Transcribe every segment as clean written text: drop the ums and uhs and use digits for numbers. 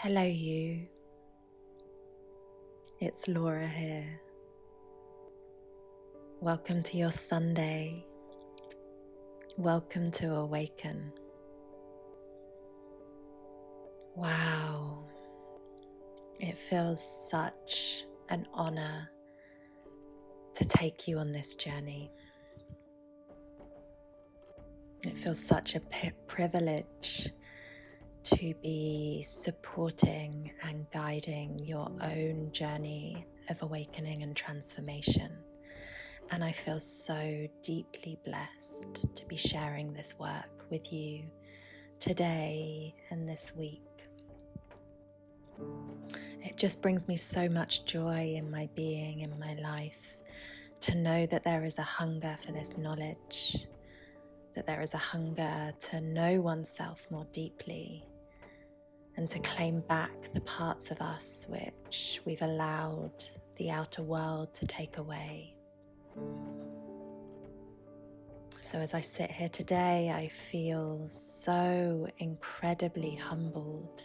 Hello you, it's Laura here. Welcome to your Sunday. Welcome to Awaken. Wow, it feels such an honor to take you on this journey. It feels such a privilege to be supporting and guiding your own journey of awakening and transformation. And I feel so deeply blessed to be sharing this work with you today and this week. It just brings me so much joy in my being, in my life, to know that there is a hunger for this knowledge, that there is a hunger to know oneself more deeply, and to claim back the parts of us which we've allowed the outer world to take away. So as I sit here today, I feel so incredibly humbled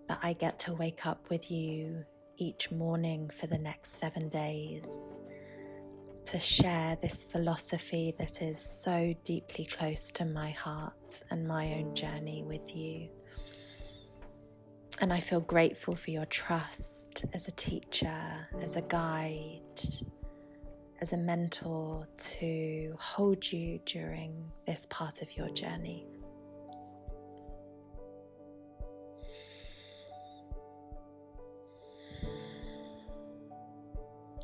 that I get to wake up with you each morning for the next 7 days to share this philosophy that is so deeply close to my heart and my own journey with you. And I feel grateful for your trust as a teacher, as a guide, as a mentor to hold you during this part of your journey.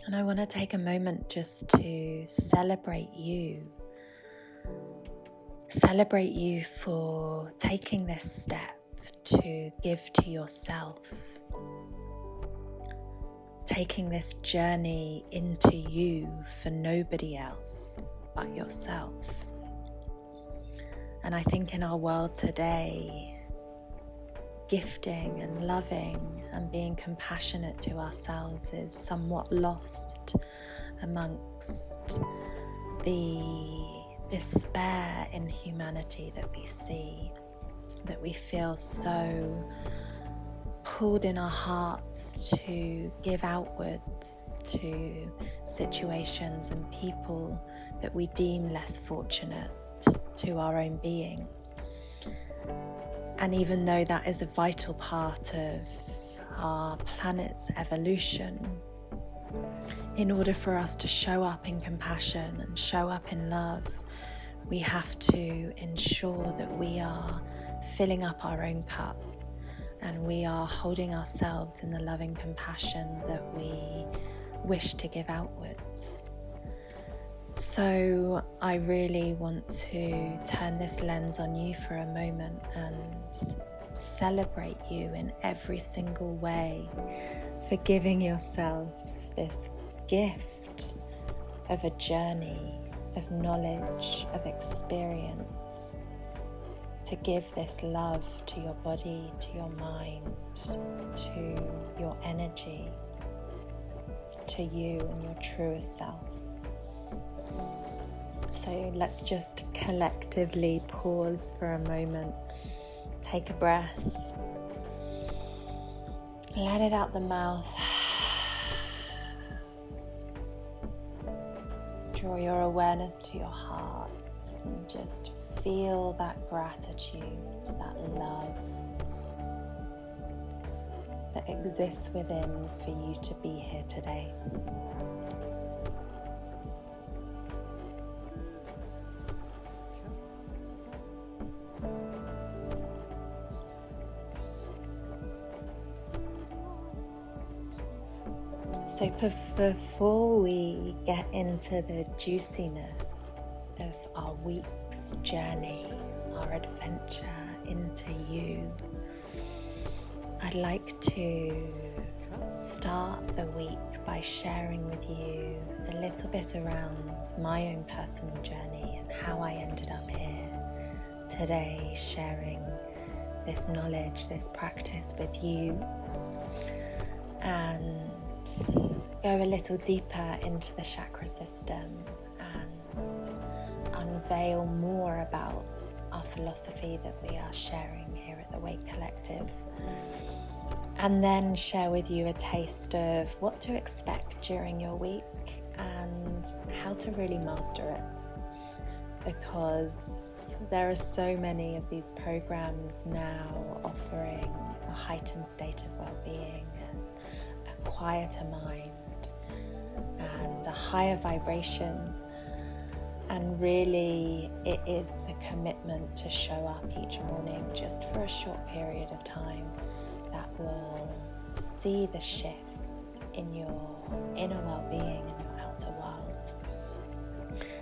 And I want to take a moment just to celebrate you. Celebrate you for taking this step to give to yourself. Taking this journey into you for nobody else but yourself. And I think in our world today, gifting and loving and being compassionate to ourselves is somewhat lost amongst the despair in humanity that we see, that we feel so pulled in our hearts to give outwards to situations and people that we deem less fortunate to our own being. And even though that is a vital part of our planet's evolution, in order for us to show up in compassion and show up in love, we have to ensure that we are filling up our own cup and we are holding ourselves in the loving compassion that we wish to give outwards. So I really want to turn this lens on you for a moment and celebrate you in every single way for giving yourself this gift of a journey, of knowledge, of experience, to give this love to your body, to your mind, to your energy, to you and your truest self. So let's just collectively pause for a moment, take a breath, let it out the mouth, draw your awareness to your heart and just feel that gratitude, that love that exists within for you to be here today. So before we get into the juiciness of our week's journey, our adventure into you, I'd like to start the week by sharing with you a little bit around my own personal journey and how I ended up here today sharing this knowledge, this practice with you, and go a little deeper into the chakra system and unveil more about our philosophy that we are sharing here at with Awake Collective, and then share with you a taste of what to expect during your week and how to really master it, because there are so many of these programs now offering a heightened state of well-being and a quieter mind and a higher vibration. And really, it is the commitment to show up each morning just for a short period of time that will see the shifts in your inner well-being and your outer world.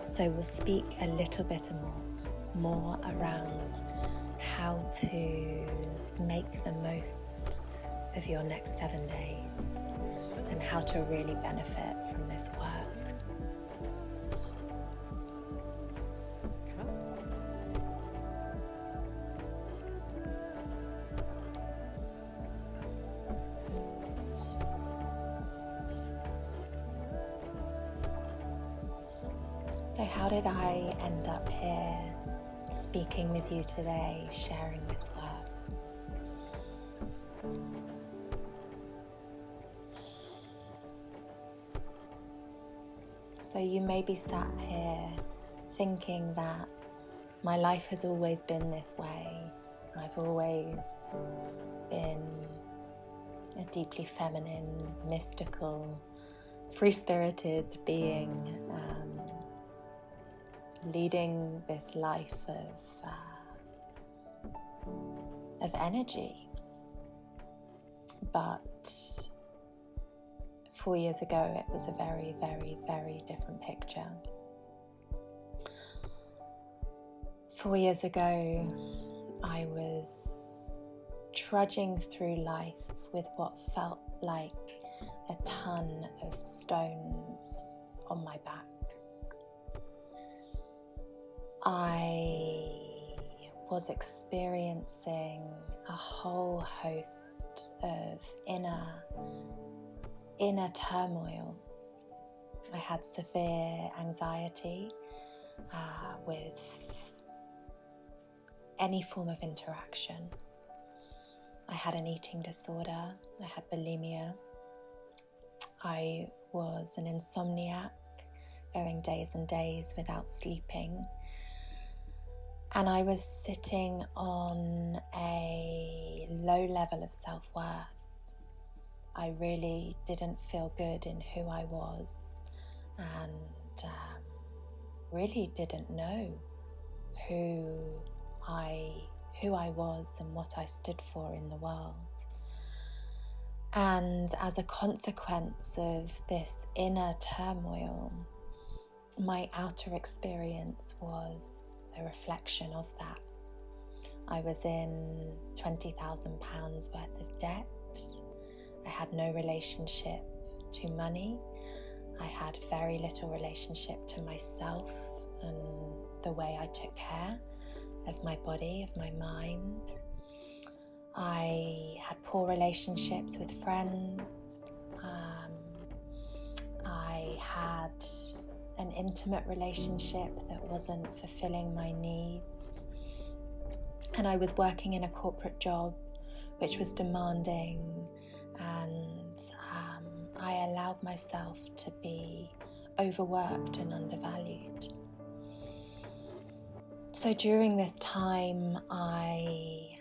So we'll speak a little bit more around how to make the most of your next 7 days and how to really benefit from this work. So how did I end up here speaking with you today, sharing this work? So you may be sat here thinking that my life has always been this way. I've always been a deeply feminine, mystical, free-spirited being, leading this life of energy. But 4 years ago, it was a very, very, very different picture. 4 years ago, I was trudging through life with what felt like a ton of stones on my back. I was experiencing a whole host of inner turmoil. I had severe anxiety with any form of interaction. I had an eating disorder. I had bulimia. I was an insomniac, going days and days without sleeping. And I was sitting on a low level of self-worth. I really didn't feel good in who I was, and really didn't know who I was and what I stood for in the world. And as a consequence of this inner turmoil, my outer experience was a reflection of that. I was in £20,000 worth of debt. I had no relationship to money. I had very little relationship to myself and the way I took care of my body, of my mind. I had poor relationships with friends. I had an intimate relationship that wasn't fulfilling my needs. And I was working in a corporate job which was demanding, and I allowed myself to be overworked and undervalued. So during this time, I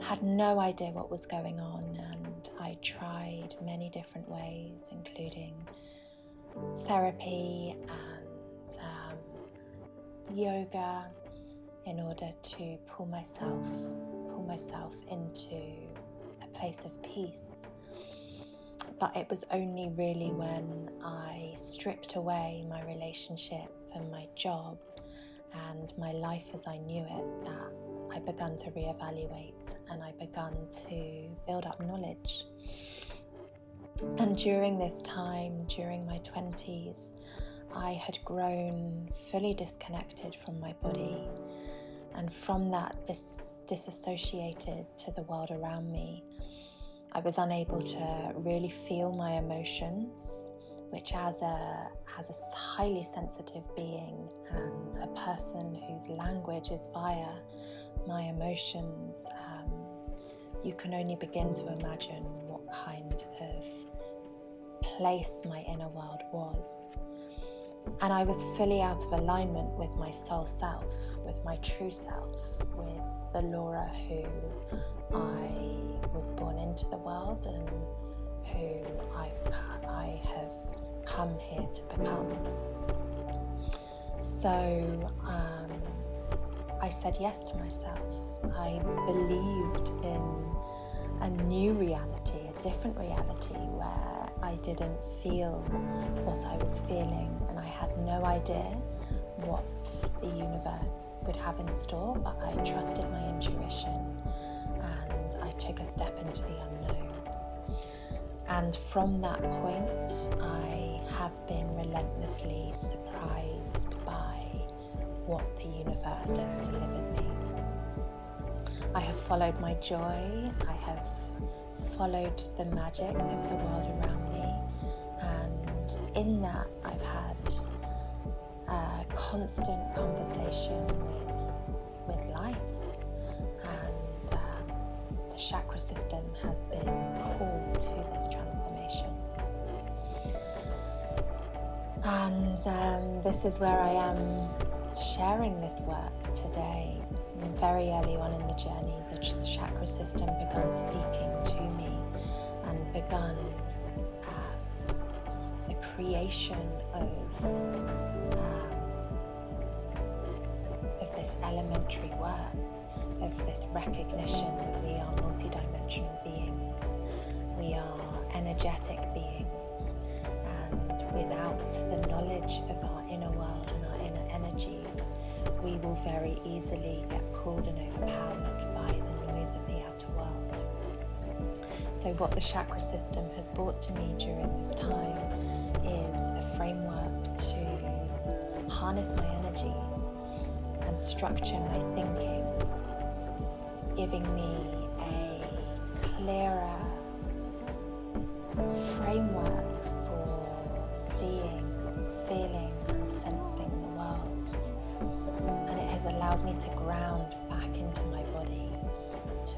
had no idea what was going on, and I tried many different ways, including therapy and yoga, in order to pull myself into a place of peace. But it was only really when I stripped away my relationship and my job and my life as I knew it that I began to reevaluate, and I began to build up knowledge. And during this time, during my 20s, I had grown fully disconnected from my body, and from that disassociated to the world around me. I was unable to really feel my emotions, which as a highly sensitive being and a person whose language is via my emotions, you can only begin to imagine what kind of place my inner world was. And I was fully out of alignment with my soul self, with my true self, with the Laura who I was born into the world and who I have come here to become. So I said yes to myself. I believed in a new reality, a different reality where I didn't feel what I was feeling, and I had no idea what the universe would have in store, but I trusted my intuition and I took a step into the unknown. And from that point, I have been relentlessly surprised by what the universe has delivered me. I have followed my joy, I have followed the magic of the world around me, and in that I've had a constant conversation with life, and the chakra system has been called to this transformation. And this is where I am sharing this work today. Very early on in the journey, the chakra system began speaking to me and begun the creation of this elementary work, of this recognition that we are multidimensional beings, we are energetic beings, and without the knowledge of our inner world and our inner energies, we will very easily get pulled and overpowered by the noise of the outer world. So what the chakra system has brought to me during this time is a framework to harness my energy and structure my thinking, giving me a clearer framework for seeing, feeling and sensing the world. And it has allowed me to ground back into my body, to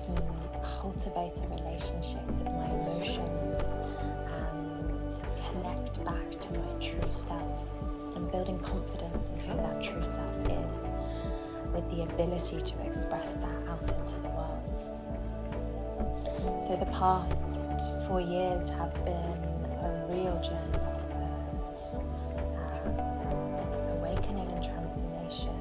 cultivate a relationship with my emotions and connect back to my true self, and building confidence in who that true self is, with the ability to express that out into the world. So the past 4 years have been a real journey of awakening and transformation,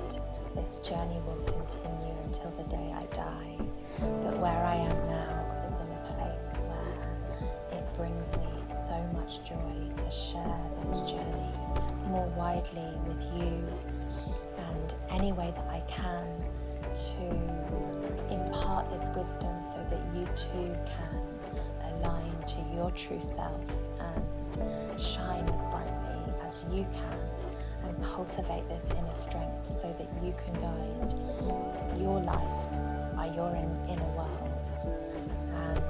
and this journey will continue until the day I die. But where I am now is in a place where it brings me so much joy to share this journey more widely with you, and any way that I can to impart this wisdom so that you too can align to your true self and shine as brightly as you can, and cultivate this inner strength so that you can guide your life by your inner world and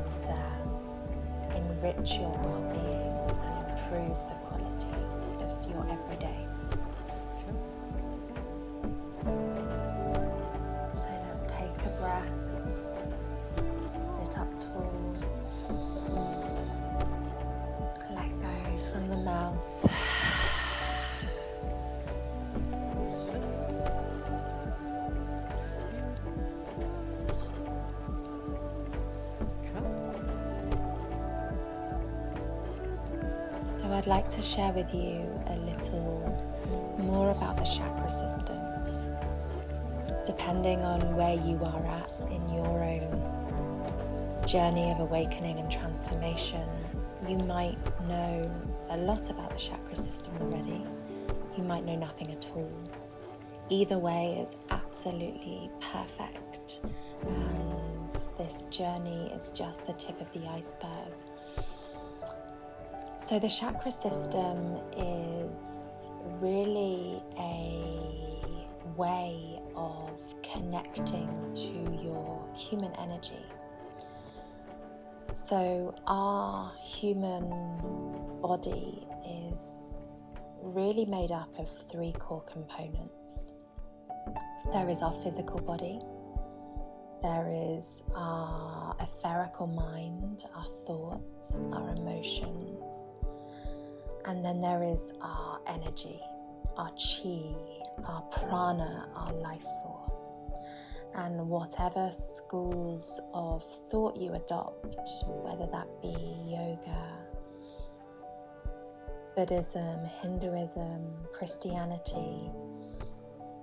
enrich your well-being and improve the quality of your everyday. So let's take a breath, sit up tall, let go from the mouth. So I'd like to share with you a little more about the chakra system. Depending on where you are at in your own journey of awakening and transformation, you might know a lot about the chakra system already. You might know nothing at all. Either way is absolutely perfect, and this journey is just the tip of the iceberg. So the chakra system is really a way of connecting to your human energy. So our human body is really made up of 3 core components. There is our physical body, There is our etherical mind, our thoughts, our emotions. And then there is our energy, our chi, our prana, our life force. And whatever schools of thought you adopt, whether that be yoga, Buddhism, Hinduism, Christianity,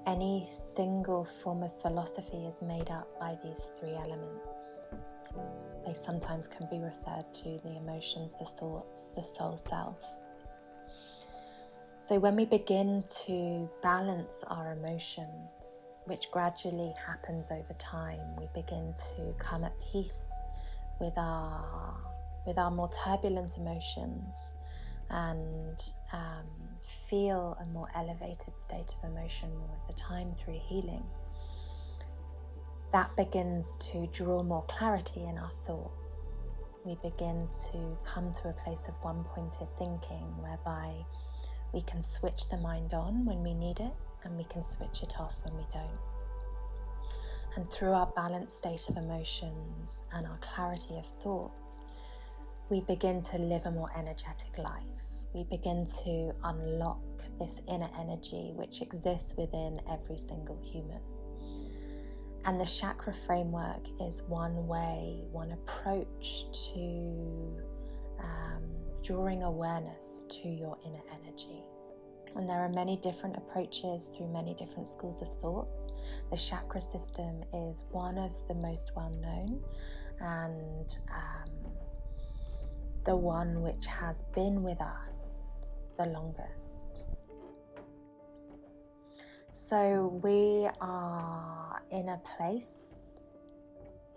any single form of philosophy is made up by these three elements. They sometimes can be referred to the emotions, the thoughts, the soul self. So when we begin to balance our emotions, which gradually happens over time, we begin to come at peace with our more turbulent emotions and feel a more elevated state of emotion more of the time through healing. That begins to draw more clarity in our thoughts. We begin to come to a place of one-pointed thinking, whereby we can switch the mind on when we need it, and we can switch it off when we don't. And through our balanced state of emotions and our clarity of thought, we begin to live a more energetic life. We begin to unlock this inner energy which exists within every single human. And the chakra framework is one way, one approach to drawing awareness to your inner energy. And there are many different approaches through many different schools of thought. The chakra system is one of the most well known and the one which has been with us the longest. So we are in a place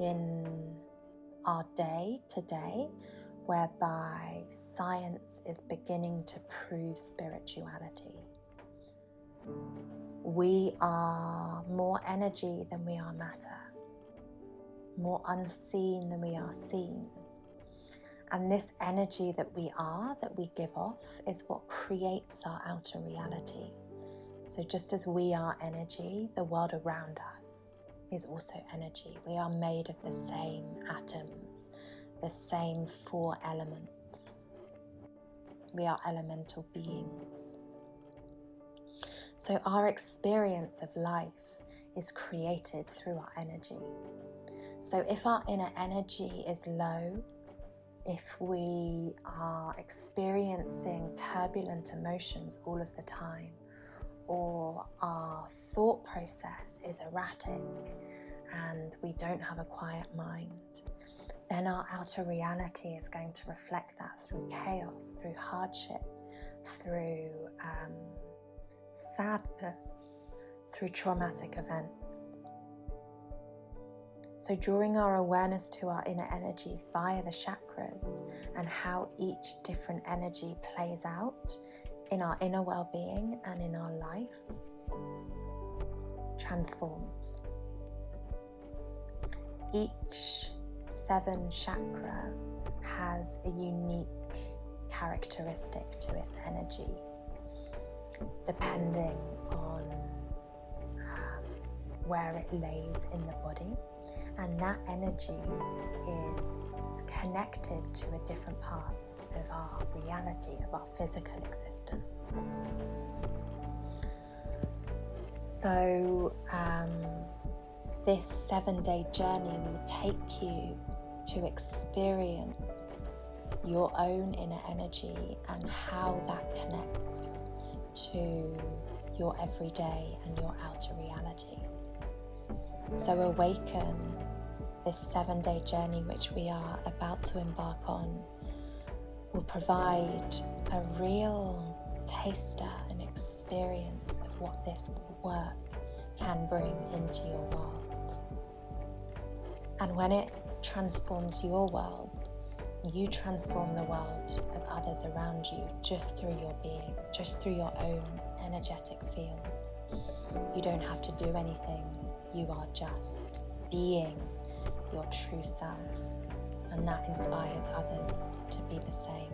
in our day today whereby science is beginning to prove spirituality. We are more energy than we are matter, more unseen than we are seen. And this energy that we are, that we give off, is what creates our outer reality. So just as we are energy, the world around us is also energy. We are made of the same atoms, the same four elements. We are elemental beings. So our experience of life is created through our energy. So if our inner energy is low, if we are experiencing turbulent emotions all of the time, or our thought process is erratic and we don't have a quiet mind, then our outer reality is going to reflect that through chaos, through hardship, through sadness, through traumatic events. So drawing our awareness to our inner energy via the chakras and how each different energy plays out in our inner well-being and in our life transforms. Each 7 chakra has a unique characteristic to its energy, depending on where it lays in the body, and that energy is connected to a different part of our reality, of our physical existence. So this 7-day journey will take you to experience your own inner energy and how that connects to your everyday and your outer reality. So Awaken, this 7-day journey which we are about to embark on, will provide a real taster and experience of what this work can bring into your world. And when it transforms your world, you transform the world of others around you just through your being, just through your own energetic field. You don't have to do anything. You are just being your true self, and that inspires others to be the same.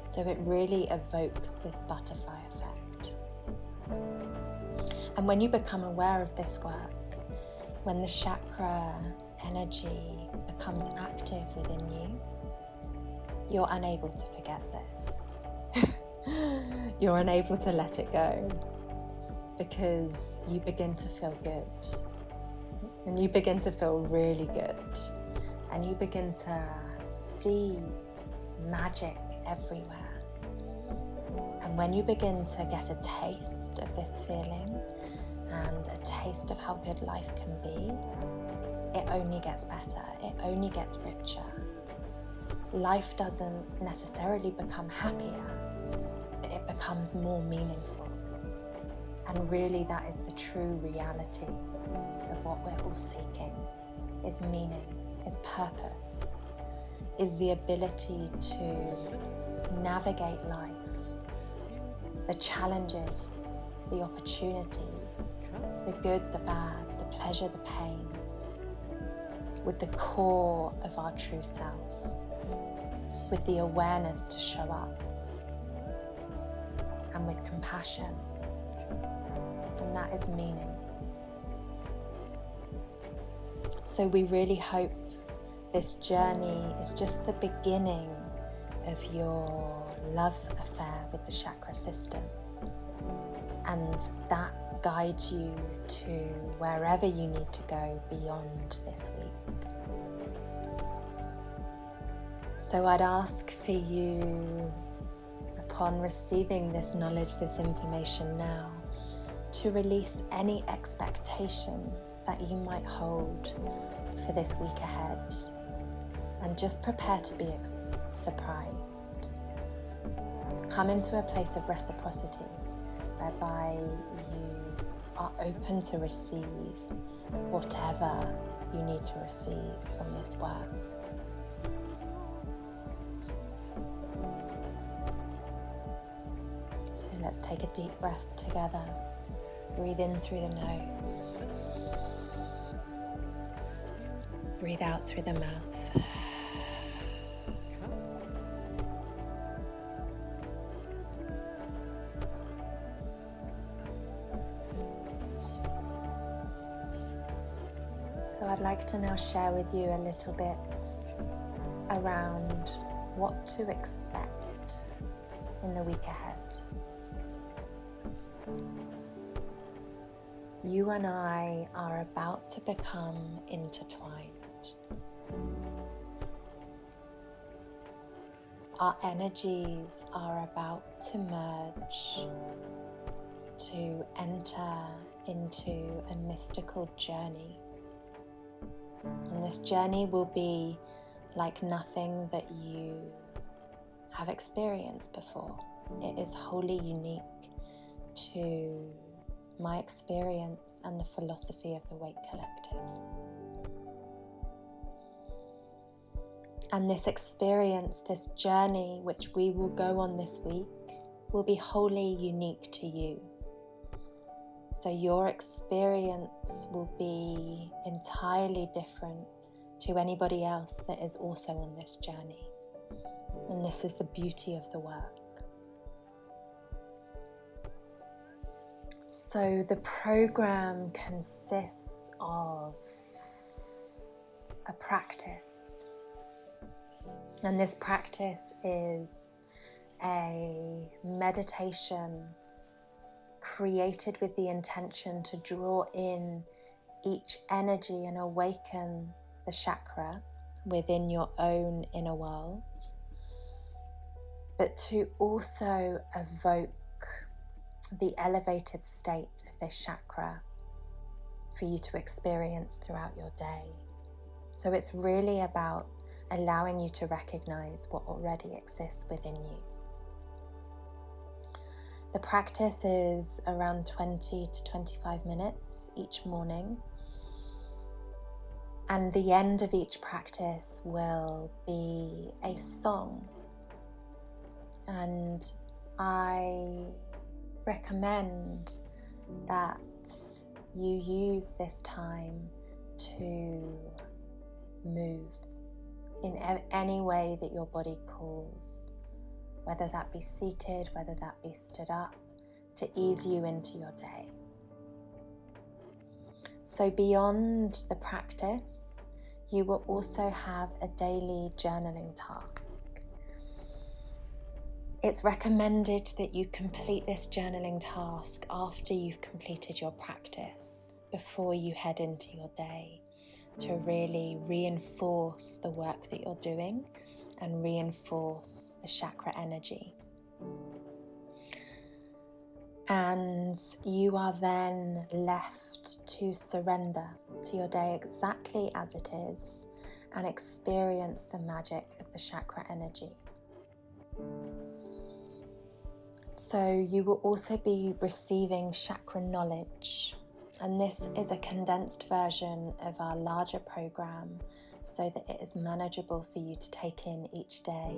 So it really evokes this butterfly effect. And when you become aware of this work, When the chakra energy becomes active within you, you're unable to forget this. You're unable to let it go, because you begin to feel good, and you begin to feel really good, and you begin to see magic everywhere. And when you begin to get a taste of this feeling and a taste of how good life can be, it only gets better, it only gets richer. Life doesn't necessarily become happier, but it becomes more meaningful. And really that is the true reality of what we're all seeking, is meaning, is purpose, is the ability to navigate life, the challenges, the opportunities, the good, the bad, the pleasure, the pain, with the core of our true self, with the awareness to show up, and with compassion. And that is meaning. So we really hope this journey is just the beginning of your love affair with the chakra system, and that guides you to wherever you need to go beyond this week. So I'd ask for you, upon receiving this knowledge, this information now, to release any expectation that you might hold for this week ahead, and just prepare to be surprised. Come into a place of reciprocity, whereby you are open to receive whatever you need to receive from this work. So let's take a deep breath together. Breathe in through the nose. Breathe out through the mouth. So I'd like to now share with you a little bit around what to expect in the week ahead. You and I are about to become intertwined. Our energies are about to merge, to enter into a mystical journey. And this journey will be like nothing that you have experienced before. It is wholly unique to my experience and the philosophy of the Wake Collective. And this experience, this journey which we will go on this week, will be wholly unique to you. So your experience will be entirely different to anybody else that is also on this journey. And this is the beauty of the work. So the program consists of a practice. And this practice is a meditation created with the intention to draw in each energy and awaken the chakra within your own inner world, but to also evoke the elevated state of this chakra for you to experience throughout your day. So it's really about allowing you to recognize what already exists within you. The practice is around 20 to 25 minutes each morning, and the end of each practice will be a song. And I recommend that you use this time to move in any way that your body calls, whether that be seated, whether that be stood up, to ease you into your day. So beyond the practice, you will also have a daily journaling task. It's recommended that you complete this journaling task after you've completed your practice, before you head into your day, to really reinforce the work that you're doing and reinforce the chakra energy. And you are then left to surrender to your day exactly as it is and experience the magic of the chakra energy. So you will also be receiving chakra knowledge, and this is a condensed version of our larger program so that it is manageable for you to take in each day.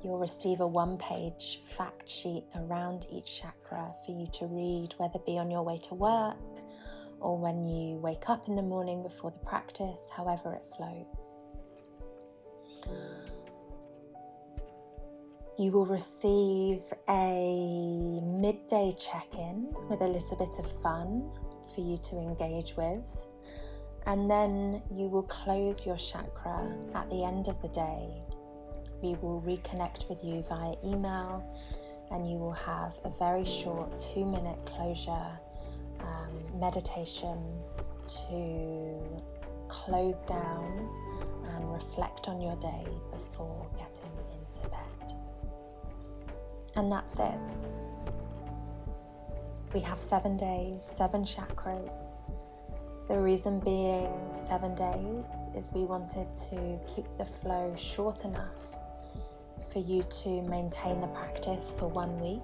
You'll receive a one-page fact sheet around each chakra for you to read, whether it be on your way to work or when you wake up in the morning before the practice, however it flows. You will receive a midday check-in with a little bit of fun for you to engage with. And then you will close your chakra at the end of the day. We will reconnect with you via email, and you will have a very short 2-minute closure meditation to close down and reflect on your day before getting into bed. And that's it. We have 7 days, 7 chakras. The reason being 7 days is we wanted to keep the flow short enough for you to maintain the practice for 1 week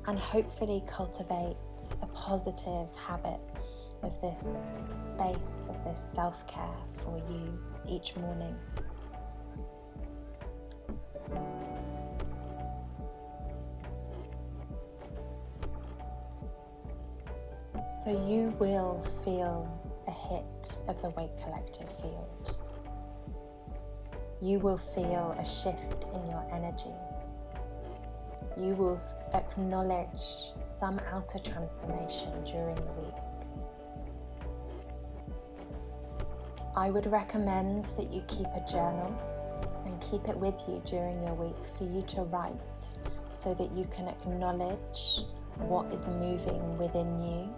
and hopefully cultivate a positive habit of this space, of this self-care for you each morning. So you will feel a hit of the Wake Collective field. You will feel a shift in your energy. You will acknowledge some outer transformation during the week. I would recommend that you keep a journal and keep it with you during your week for you to write, so that you can acknowledge what is moving within you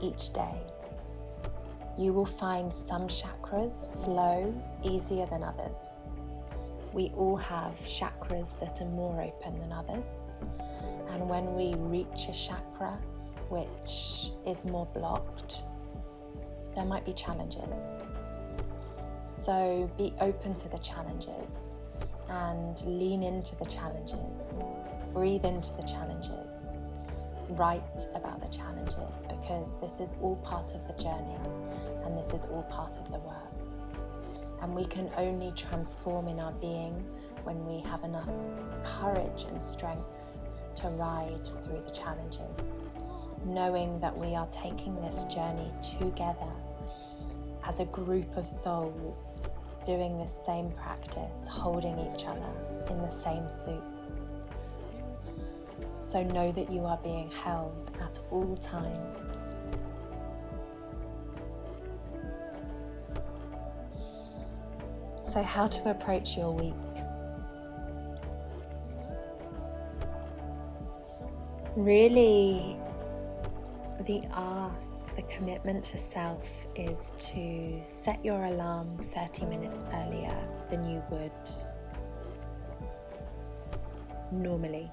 each day. You will find some chakras flow easier than others. We all have chakras that are more open than others, and when we reach a chakra which is more blocked, there might be challenges. So be open to the challenges and lean into the challenges, breathe into the challenges, write about the challenges, because this is all part of the journey and this is all part of the work. And we can only transform in our being when we have enough courage and strength to ride through the challenges, knowing that we are taking this journey together as a group of souls doing the same practice, holding each other in the same suit. So know that you are being held at all times. So how to approach your week? Really, the ask, the commitment to self is to set your alarm 30 minutes earlier than you would normally.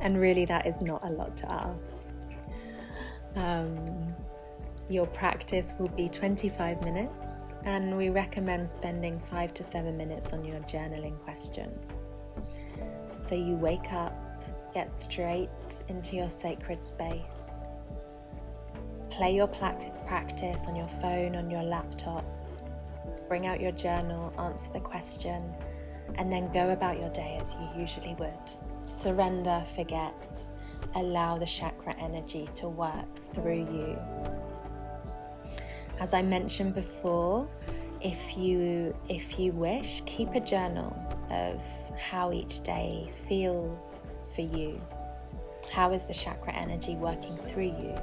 And really that is not a lot to ask. Your practice will be 25 minutes, and we recommend spending 5 to 7 minutes on your journaling question. So you wake up, get straight into your sacred space, play your practice on your phone, on your laptop, bring out your journal, answer the question, and then go about your day as you usually would. Surrender, forget, allow the chakra energy to work through you. As I mentioned before, if you wish, keep a journal of how each day feels for you. How is the chakra energy working through you?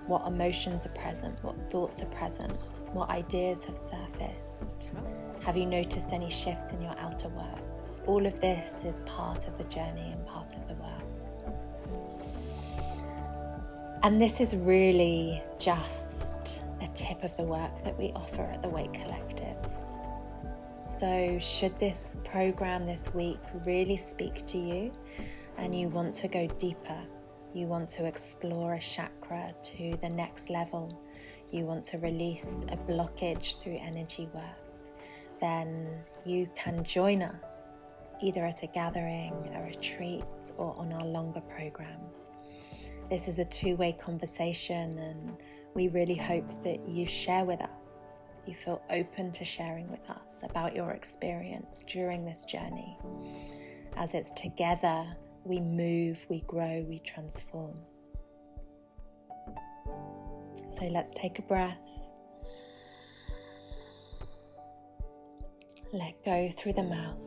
What emotions are present? What thoughts are present? What ideas have surfaced? Have you noticed any shifts in your outer work? All of this is part of the journey and part of the work. And this is really just a tip of the work that we offer at the Wake Collective. So should this program this week really speak to you and you want to go deeper, you want to explore a chakra to the next level, you want to release a blockage through energy work, then you can join us either at a gathering, a retreat, or on our longer program. This is a two-way conversation, and we really hope that you share with us. You feel open to sharing with us about your experience during this journey. As it's together, we move, we grow, we transform. So let's take a breath. Let go through the mouth.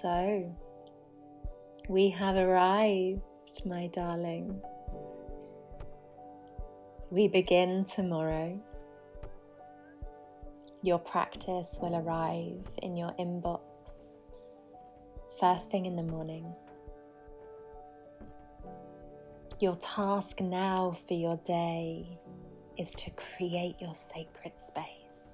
So, we have arrived, my darling. We begin tomorrow. Your practice will arrive in your inbox first thing in the morning. Your task now for your day is to create your sacred space.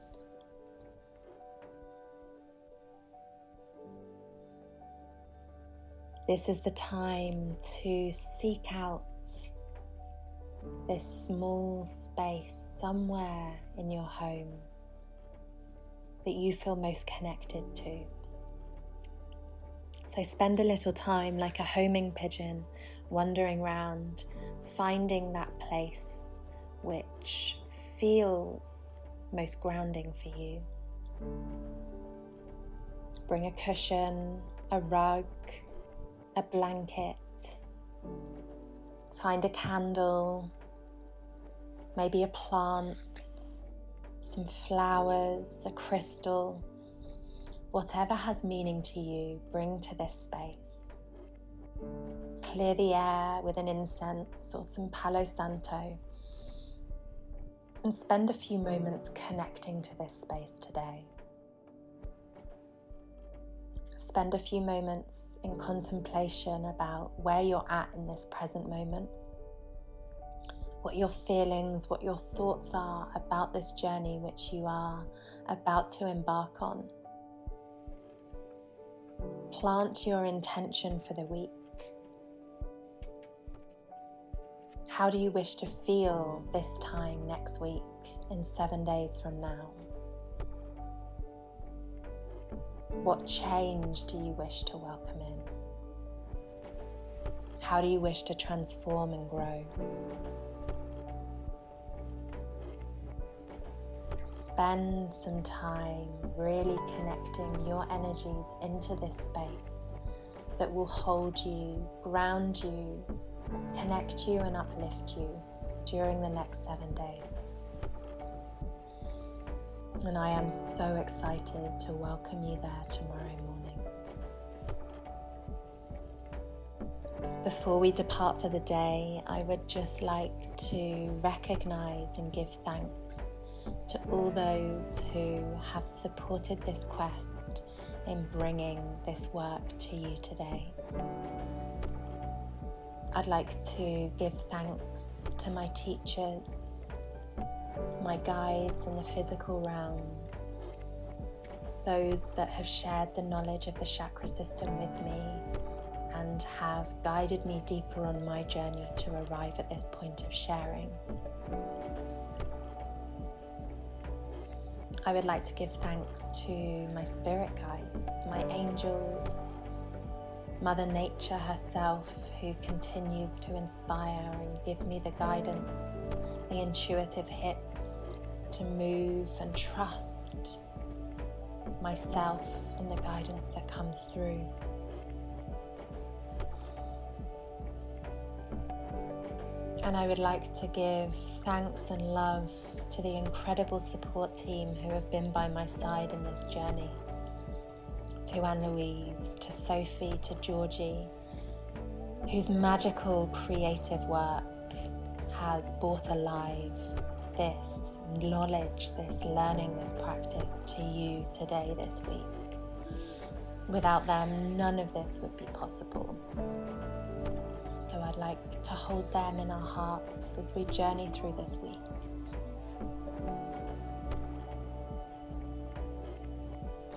This is the time to seek out this small space somewhere in your home that you feel most connected to. So spend a little time like a homing pigeon, wandering around, finding that place which feels most grounding for you. Bring a cushion, a rug, a blanket, find a candle, maybe a plant, some flowers, a crystal, whatever has meaning to you, bring to this space. Clear the air with an incense or some Palo Santo and spend a few moments connecting to this space today. Spend a few moments in contemplation about where you're at in this present moment, what your feelings, what your thoughts are about this journey which you are about to embark on. Plant your intention for the week. How do you wish to feel this time next week, in 7 days from now? What change do you wish to welcome in? How do you wish to transform and grow? Spend some time really connecting your energies into this space that will hold you, ground you, connect you and uplift you during the next 7 days. And I am so excited to welcome you there tomorrow morning. Before we depart for the day, I would just like to recognize and give thanks to all those who have supported this quest in bringing this work to you today. I'd like to give thanks to my teachers, my guides in the physical realm, those that have shared the knowledge of the chakra system with me and have guided me deeper on my journey to arrive at this point of sharing. I would like to give thanks to my spirit guides, my angels, Mother Nature herself, who continues to inspire and give me the guidance, the intuitive hits to move and trust myself in the guidance that comes through. And I would like to give thanks and love to the incredible support team who have been by my side in this journey, to Anne-Louise, to Sophie, to Georgie, whose magical creative work has brought alive this knowledge, this learning, this practice to you today, this week. Without them, none of this would be possible. So I'd like to hold them in our hearts as we journey through this week.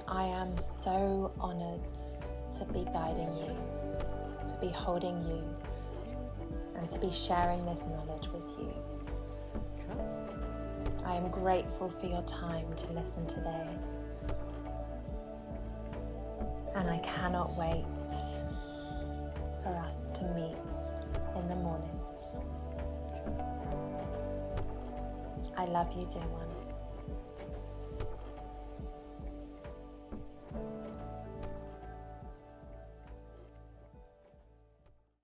I am so honored to be guiding you, to be holding you, and to be sharing this knowledge with you. I am grateful for your time to listen today, and I cannot wait for us to meet in the morning. I love you, dear one.